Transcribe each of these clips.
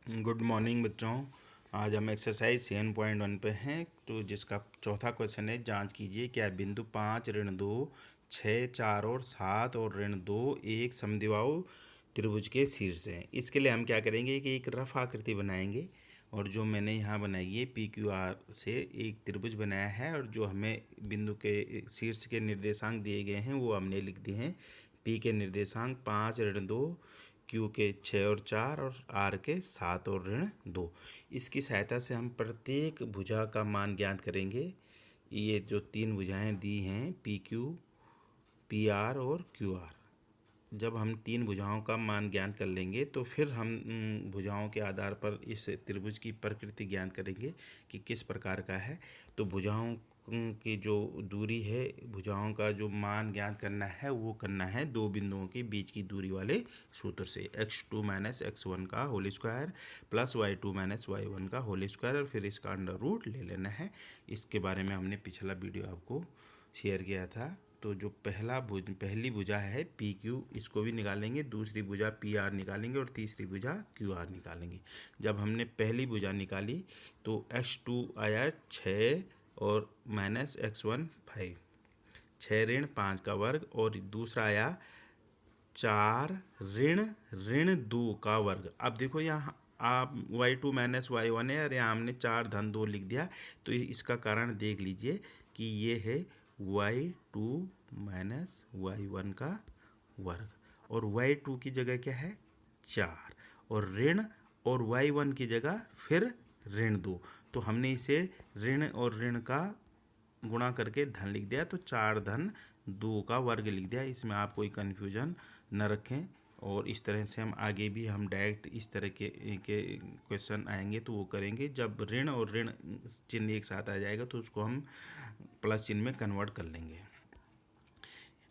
Good morning बच्चों। आज हम एक्सरसाइज 7.1 पे हैं, तो जिसका चौथा क्वेश्चन है, जांच कीजिए क्या बिंदु 5 ऋण 2 6 4 और 7 और ऋण 2 एक समद्विबाहु त्रिभुज के शीर्ष हैं। इसके लिए हम क्या करेंगे कि एक रफ आकृति बनाएंगे, और जो मैंने यहाँ बनाई है पी क्यू आर से एक त्रिभुज बनाया है, और जो हमें बिंदु के शीर्ष के निर्देशांक दिए गए हैं वो हमने लिख दिए हैं। पी के निर्देशांक 5 ऋण 2, क्यू के 6 और 4 और आर के 7 और ऋण 2। इसकी सहायता से हम प्रत्येक भुजा का मान ज्ञात करेंगे। ये जो तीन भुजाएं दी हैं पी क्यू, पी आर और क्यू आर, जब हम तीन भुजाओं का मान ज्ञात कर लेंगे तो फिर हम भुजाओं के आधार पर इस त्रिभुज की प्रकृति ज्ञात करेंगे कि किस प्रकार का है। तो भुजाओं की जो दूरी है, भुजाओं का जो मान ज्ञात करना है वो करना है दो बिंदुओं के बीच की दूरी वाले सूत्र से, x2 माइनस x1 का whole square plus y2 minus y1 का होल स्क्वायर, और फिर इसका अंडर रूट ले लेना है। इसके बारे में हमने पिछला वीडियो आपको शेयर किया था। तो जो पहली भुजा है पी क्यू, इसको भी निकालेंगे, दूसरी भुजा पी आर निकालेंगे और तीसरी भुजा क्यू आर निकालेंगे। जब हमने पहली भुजा निकाली तो x2 आया 6 और माइनस x1 5, 6 ऋण 5 का वर्ग, और दूसरा आया 4 ऋण ऋण 2 का वर्ग। अब देखो यहाँ आप y2 माइनस y1 है और यहाँ हमने 4 धन 2 लिख दिया, तो इसका कारण देख लीजिए कि ये है y2 माइनस y1 का वर्ग, और y2 की जगह क्या है 4, और ऋण और y1 की जगह फिर ऋण 2। तो हमने इसे ऋण और ऋण का गुणा करके धन लिख दिया, तो 4 धन 2 का वर्ग लिख दिया। इसमें आप कोई कन्फ्यूजन न रखें, और इस तरह से हम आगे भी हम डायरेक्ट इस तरह के क्वेश्चन आएंगे तो वो करेंगे। जब ऋण और ऋण चिन्ह एक साथ आ जाएगा तो उसको हम प्लस चिन्ह में कन्वर्ट कर लेंगे।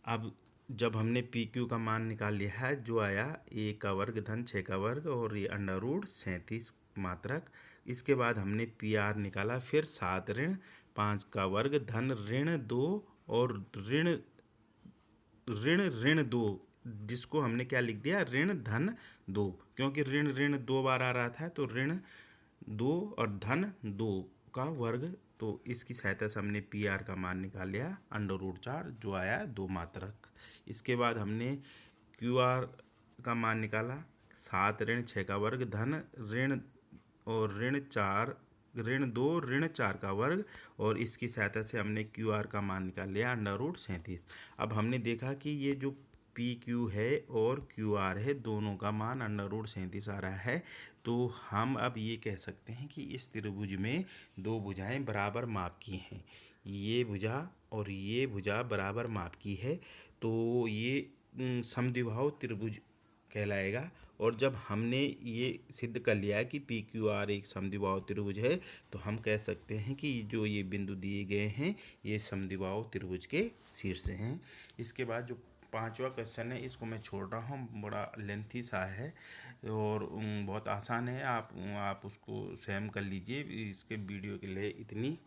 अब जब हमने पी क्यू का मान निकाल लिया है, जो आया 1 का वर्ग धन 6 का वर्ग और ये अंडर रूट 37 मात्रक। इसके बाद हमने पी आर निकाला, फिर 7 ऋण 5 का वर्ग धन ऋण 2 और ऋण ऋण ऋण 2, जिसको हमने क्या लिख दिया ऋण धन 2, क्योंकि ऋण ऋण 2 बार आ रहा था, तो ऋण 2 और धन 2 का वर्ग। तो इसकी सहायता से हमने पी आर का मान निकाल लिया अंडर रूट 4, जो आया 2 मात्रक। इसके बाद हमने क्यू आर का मान निकाला, 7 ऋण 6 का वर्ग धन ऋण और ऋण 2 ऋण 4 का वर्ग, और इसकी सहायता से हमने क्यू आर का मान निकाल लिया अंडर रूट 37। अब हमने देखा कि ये जो पी क्यू है और क्यू आर है, दोनों का मान अंडर रूट 37 आ रहा है। तो हम अब ये कह सकते हैं कि इस त्रिभुज में दो भुजाएं बराबर माप की हैं। ये भुजा और ये भुजा बराबर माप की है, तो ये समद्विबाहु त्रिभुज कहलाएगा। और जब हमने ये सिद्ध कर लिया कि पी क्यू आर एक समद्विबाहु त्रिभुज है, तो हम कह सकते हैं कि जो ये बिंदु दिए गए हैं ये समद्विबाहु त्रिभुज के शीर्ष हैं। इसके बाद जो पांचवा क्वेश्चन है इसको मैं छोड़ रहा हूँ, बड़ा लेंथी सा है और बहुत आसान है, आप उसको स्वयं कर लीजिए। इसके वीडियो के लिए इतनी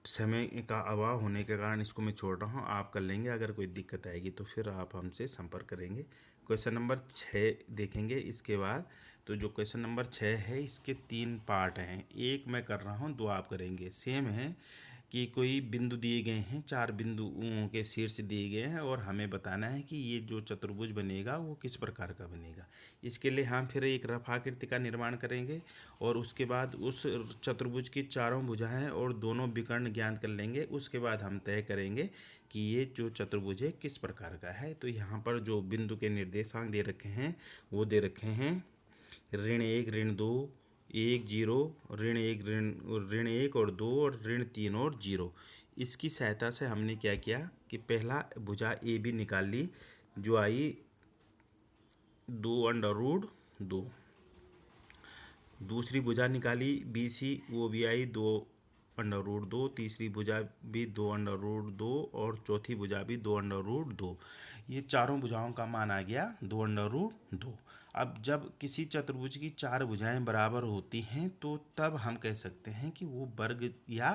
समय का अभाव होने के कारण इसको मैं छोड़ रहा हूँ, आप कर लेंगे। अगर कोई दिक्कत आएगी तो फिर आप हमसे संपर्क करेंगे। क्वेश्चन नंबर 6 देखेंगे इसके बाद। तो जो क्वेश्चन नंबर 6 है इसके 3 पार्ट हैं, एक मैं कर रहा हूँ, 2 आप करेंगे। सेम है कि कोई बिंदु दिए गए हैं, 4 बिंदुओं के शीर्ष दिए गए हैं, और हमें बताना है कि ये जो चतुर्भुज बनेगा वो किस प्रकार का बनेगा। इसके लिए हम फिर एक रफ आकृति का निर्माण करेंगे, और उसके बाद उस चतुर्भुज की चारों भुजाएं और दोनों विकर्ण ज्ञात कर लेंगे। उसके बाद हम तय करेंगे कि ये जो चतुर्भुज है किस प्रकार का है। तो यहाँ पर जो बिंदु के निर्देशांक दे रखे हैं वो दे रखे हैं ऋण 1 ऋण 2 1 0, ऋण 1 और 2 और ऋण 3 और 0। इसकी सहायता से हमने क्या किया कि पहला भुजा ए बी निकाल ली, जो आई 2 अंडर रूट 2। दूसरी भुजा निकाली बी सी, वो भी आई 2 अंडर रूट 2। तीसरी भुजा भी 2 अंडर रूट 2, और चौथी भुजा भी 2 अंडर रूट 2। ये चारों भुजाओं का मान आ गया 2 अंडर रूट 2। अब जब किसी चतुर्भुज की 4 भुजाएं बराबर होती हैं तो तब हम कह सकते हैं कि वो वर्ग या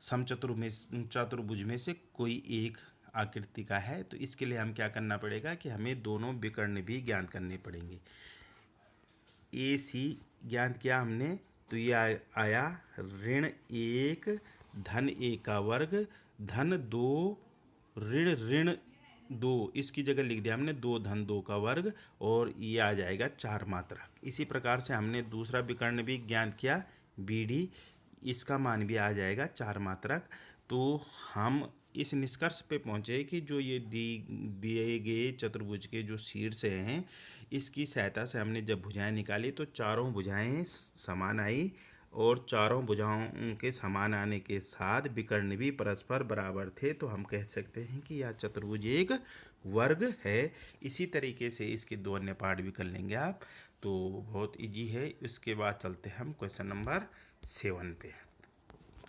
चतुर्भुज में से कोई एक आकृति का है। तो इसके लिए हम क्या करना पड़ेगा कि हमें दोनों विकर्ण भी ज्ञात करने पड़ेंगे। ए सी ज्ञात किया हमने, तो ये आया ऋण 1 धन 1 का वर्ग धन 2 ऋण ऋण 2, इसकी जगह लिख दिया हमने 2 धन 2 का वर्ग, और ये आ जाएगा 4 मात्रक। इसी प्रकार से हमने दूसरा विकर्ण भी ज्ञात किया बी डी, इसका मान भी आ जाएगा 4 मात्रक। तो हम इस निष्कर्ष पे पहुँचे कि जो ये दिए गए चतुर्भुज के जो शीर्ष हैं, इसकी सहायता से हमने जब भुजाएं निकाली तो चारों भुजाएं समान आई, और चारों भुजाओं के समान आने के साथ विकर्ण भी परस्पर बराबर थे। तो हम कह सकते हैं कि यह चतुर्भुज एक वर्ग है। इसी तरीके से इसके दो अन्य पार्ट भी कर लेंगे आप, तो बहुत इजी है। इसके बाद चलते हैं हम क्वेश्चन नंबर 7 पे।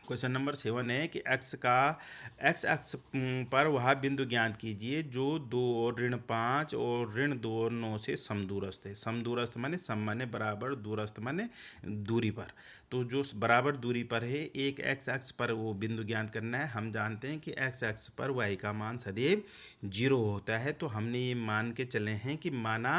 क्वेश्चन नंबर 7 है कि एक्स अक्ष पर वह बिंदु ज्ञात कीजिए जो 2 और ऋण 5 और ऋण 2 और 9 से समदूरस्थ है। समदूरस्थ माने सम माने बराबर, दूरस्थ माने दूरी पर। तो जो बराबर दूरी पर है, एक एक्स अक्ष पर वो बिंदु ज्ञात करना है। हम जानते हैं कि एक्स अक्ष पर वाई का मान सदैव 0 होता है। तो हमने ये मान के चले हैं कि माना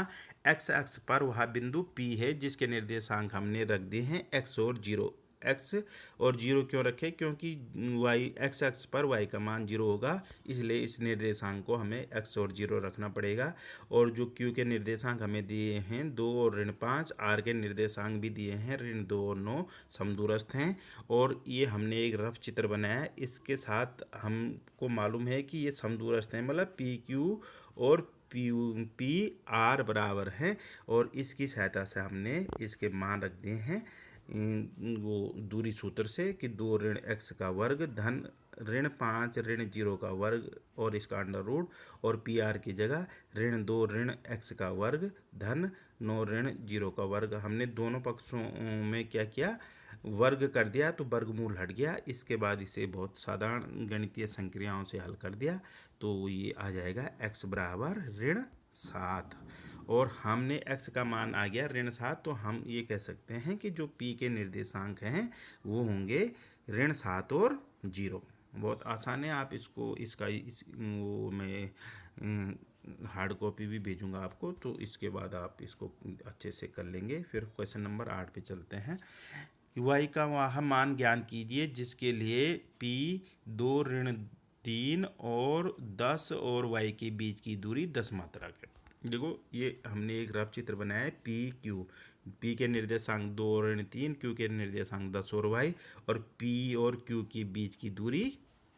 एक्स अक्ष पर वह बिंदु P है, जिसके निर्देशांक हमने रख दिए हैं एक्स और 0। एक्स और 0 क्यों रखें? क्योंकि वाई एक्स अक्ष पर वाई का मान 0 होगा, इसलिए इस निर्देशांक को हमें एक्स और 0 रखना पड़ेगा। और जो क्यू के निर्देशांक हमें दिए हैं 2 और ऋण 5, आर के निर्देशांक भी दिए हैं ऋण 2 और 9, समदूरस्थ हैं। और ये हमने एक रफ चित्र बनाया है, इसके साथ हमको मालूम है कि ये समदूरस्थ हैं, मतलब पी क्यू और पी आर बराबर हैं। और इसकी सहायता से हमने इसके मान रख दिए हैं वो दूरी सूत्र से कि 2 ऋण एक्स का वर्ग धन ऋण 5 ऋण 0 का वर्ग और इसका अंडर रूट, और पी आर की जगह ऋण 2 ऋण एक्स का वर्ग धन 9 ऋण 0 का वर्ग। हमने दोनों पक्षों में क्या किया, वर्ग कर दिया, तो वर्गमूल हट गया। इसके बाद इसे बहुत साधारण गणितीय संक्रियाओं से हल कर दिया, तो ये आ जाएगा x बराबर ऋण 7। और हमने x का मान आ गया ऋण 7, तो हम ये कह सकते हैं कि जो p के निर्देशांक हैं वो होंगे ऋण 7 और 0। बहुत आसान है। आप इसको वो मैं हार्ड कॉपी भी भेजूंगा आपको, तो इसके बाद आप इसको अच्छे से कर लेंगे। फिर क्वेश्चन नंबर 8 पे चलते हैं। y का वह मान ज्ञात कीजिए जिसके लिए p 2 ऋण 3 और 10 और y के बीच की दूरी 10 मात्रक है। देखो ये हमने एक रफ चित्र बनाया है पी क्यू, पी के निर्देशांक 2 ऋण 3, क्यू के निर्देशांक 10 और y, और पी और क्यू के बीच की दूरी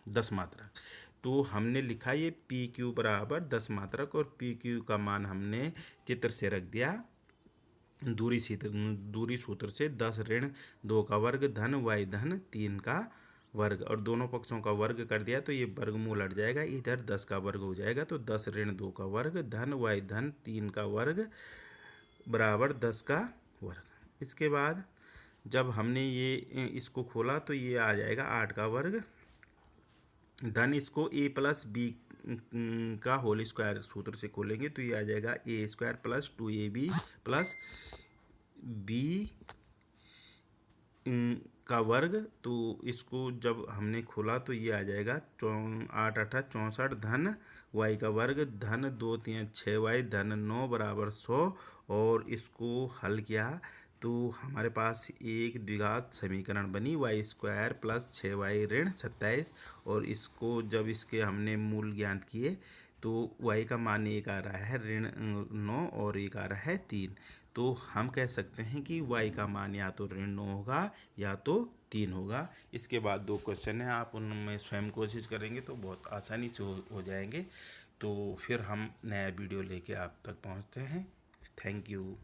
10 मात्रक। तो हमने लिखा ये पी क्यू बराबर 10 मात्रक, और पी क्यू का मान हमने चित्र से रख दिया दूरी सूत्र से 10 ऋण 2 का वर्ग धन y धन 3 का वर्ग, और दोनों पक्षों का वर्ग कर दिया तो ये वर्गमूल हट जाएगा, इधर 10 का वर्ग हो जाएगा। तो 10 ऋण 2 का वर्ग धन y धन 3 का वर्ग बराबर 10 का वर्ग। इसके बाद जब हमने ये इसको खोला तो ये आ जाएगा 8 का वर्ग धन इसको a प्लस बी का होल स्क्वायर सूत्र से खोलेंगे तो ये आ जाएगा A square plus 2ab plus B का वर्ग। तो इसको जब हमने खोला तो ये आ जाएगा 8 8 64 धन y का वर्ग धन 2 3 6y धन 9 बराबर 100। और इसको हल किया तो हमारे पास एक द्विघात समीकरण बनी y स्क्वायर प्लस 6y ऋण 27। और इसको जब इसके हमने मूल ज्ञात किए तो y का मान एक आ रहा है ऋण 9 और एक आ रहा है 3। तो हम कह सकते हैं कि y का मान या तो ऋण 9 होगा या तो 3 होगा। इसके बाद 2 क्वेश्चन हैं, आप उनमें स्वयं कोशिश करेंगे तो बहुत आसानी से हो जाएंगे। तो फिर हम नया वीडियो लेके आप तक पहुंचते हैं। Thank you.